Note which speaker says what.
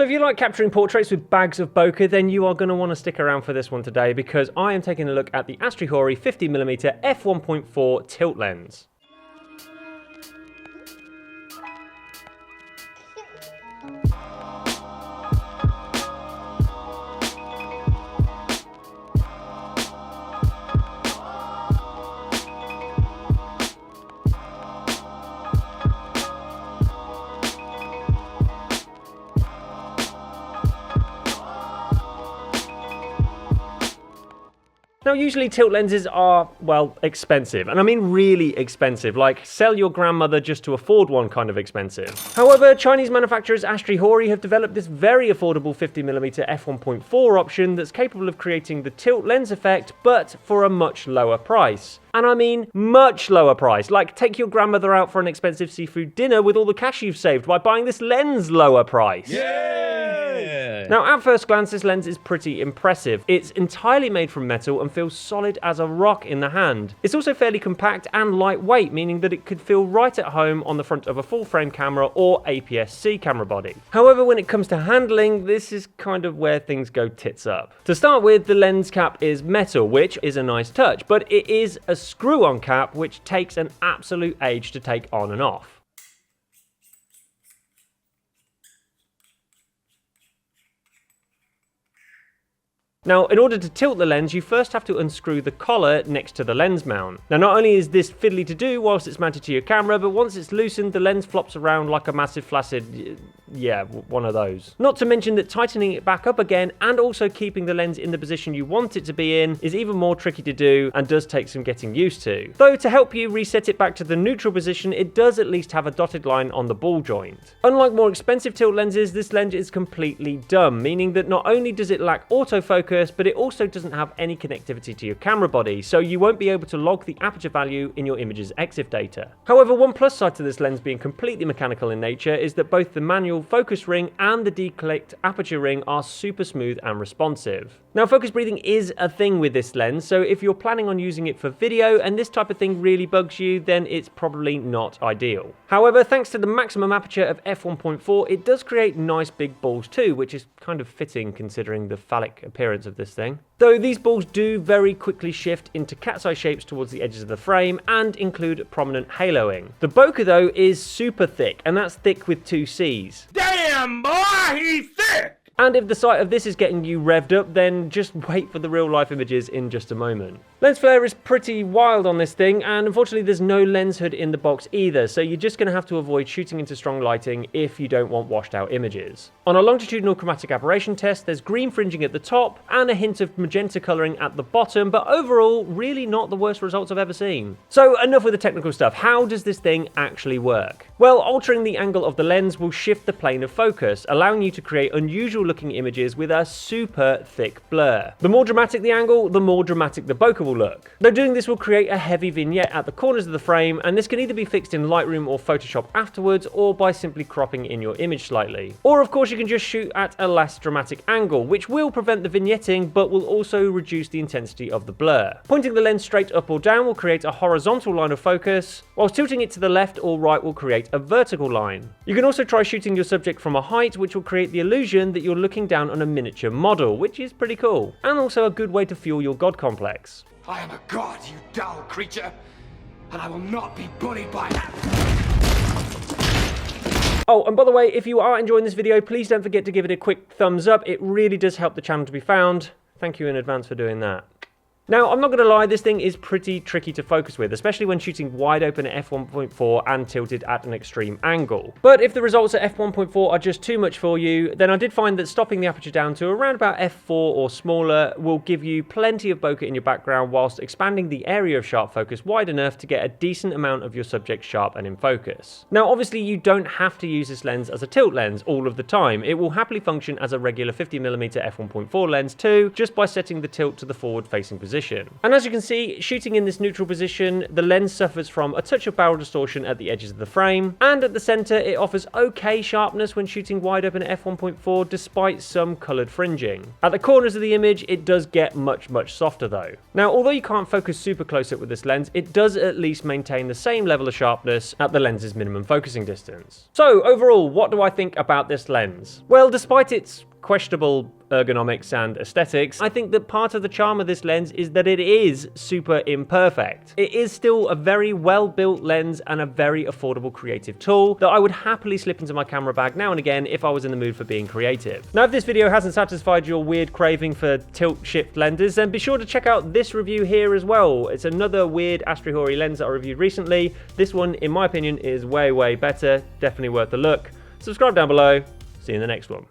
Speaker 1: So if you like capturing portraits with bags of bokeh, then you are going to want to stick around for this one today, because I am taking a look at the Astrhori 50mm f1.4 tilt lens. Now, usually tilt lenses are, well, expensive, and I mean really expensive, like sell your grandmother just to afford one kind of expensive. However, Chinese manufacturers Astrhori have developed this very affordable 50mm f1.4 option that's capable of creating the tilt lens effect, but for a much lower price. And I mean much lower price, like take your grandmother out for an expensive seafood dinner with all the cash you've saved by buying this lens lower price.
Speaker 2: Yay!
Speaker 1: Now, at first glance, this lens is pretty impressive. It's entirely made from metal and feels solid as a rock in the hand. It's also fairly compact and lightweight, meaning that it could feel right at home on the front of a full-frame camera or APS-C camera body. However, when it comes to handling, this is kind of where things go tits up. To start with, the lens cap is metal, which is a nice touch, but it is a screw-on cap, which takes an absolute age to take on and off. Now, in order to tilt the lens, you first have to unscrew the collar next to the lens mount. Now, not only is this fiddly to do whilst it's mounted to your camera, but once it's loosened, the lens flops around like a massive flaccid, yeah, one of those. Not to mention that tightening it back up again and also keeping the lens in the position you want it to be in is even more tricky to do and does take some getting used to. Though to help you reset it back to the neutral position, it does at least have a dotted line on the ball joint. Unlike more expensive tilt lenses, this lens is completely dumb, meaning that not only does it lack autofocus, but it also doesn't have any connectivity to your camera body, so you won't be able to log the aperture value in your image's EXIF data. However, one plus side to this lens being completely mechanical in nature is that both the manual focus ring and the declicked aperture ring are super smooth and responsive. Now, focus breathing is a thing with this lens, so if you're planning on using it for video and this type of thing really bugs you, then it's probably not ideal. However, thanks to the maximum aperture of f1.4, it does create nice big balls too, which is kind of fitting considering the phallic appearance of this thing. Though these balls do very quickly shift into cat's eye shapes towards the edges of the frame and include prominent haloing. The bokeh though is super thick, and that's thick with two C's.
Speaker 2: Damn, boy, he's thick!
Speaker 1: And if the sight of this is getting you revved up, then just wait for the real life images in just a moment. Lens flare is pretty wild on this thing, and unfortunately there's no lens hood in the box either, so you're just going to have to avoid shooting into strong lighting if you don't want washed out images. On a longitudinal chromatic aberration test, there's green fringing at the top and a hint of magenta colouring at the bottom, but overall really not the worst results I've ever seen. So enough with the technical stuff. How does this thing actually work? Well, altering the angle of the lens will shift the plane of focus, allowing you to create unusual looking images with a super thick blur. The more dramatic the angle, the more dramatic the bokeh will look. Though doing this will create a heavy vignette at the corners of the frame, and this can either be fixed in Lightroom or Photoshop afterwards, or by simply cropping in your image slightly. Or of course you can just shoot at a less dramatic angle, which will prevent the vignetting but will also reduce the intensity of the blur. Pointing the lens straight up or down will create a horizontal line of focus, whilst tilting it to the left or right will create a vertical line. You can also try shooting your subject from a height, which will create the illusion that you're looking down on a miniature model, which is pretty cool, and also a good way to fuel your god complex.
Speaker 2: I am a god, you dull creature, and I will not be bullied by that.
Speaker 1: Oh, and by the way, if you are enjoying this video, please don't forget to give it a quick thumbs up. It really does help the channel to be found. Thank you in advance for doing that. Now, I'm not going to lie, this thing is pretty tricky to focus with, especially when shooting wide open at f1.4 and tilted at an extreme angle. But if the results at f1.4 are just too much for you, then I did find that stopping the aperture down to around about f4 or smaller will give you plenty of bokeh in your background whilst expanding the area of sharp focus wide enough to get a decent amount of your subject sharp and in focus. Now, obviously you don't have to use this lens as a tilt lens all of the time. It will happily function as a regular 50mm f1.4 lens too, just by setting the tilt to the forward facing position. position. And as you can see, shooting in this neutral position, the lens suffers from a touch of barrel distortion at the edges of the frame, and at the center it offers okay sharpness when shooting wide open at f1.4 despite some colored fringing. At the corners of the image, it does get much softer though. Now, although you can't focus super close up with this lens, it does at least maintain the same level of sharpness at the lens's minimum focusing distance. So overall, what do I think about this lens? Well, despite its questionable ergonomics and aesthetics, I think that part of the charm of this lens is that it is super imperfect. It is still a very well-built lens and a very affordable creative tool that I would happily slip into my camera bag now and again if I was in the mood for being creative. Now, if this video hasn't satisfied your weird craving for tilt-shift lenses, then be sure to check out this review here as well. It's another weird Astrhori lens that I reviewed recently. This one, in my opinion, is way better. Definitely worth a look. Subscribe down below. See you in the next one.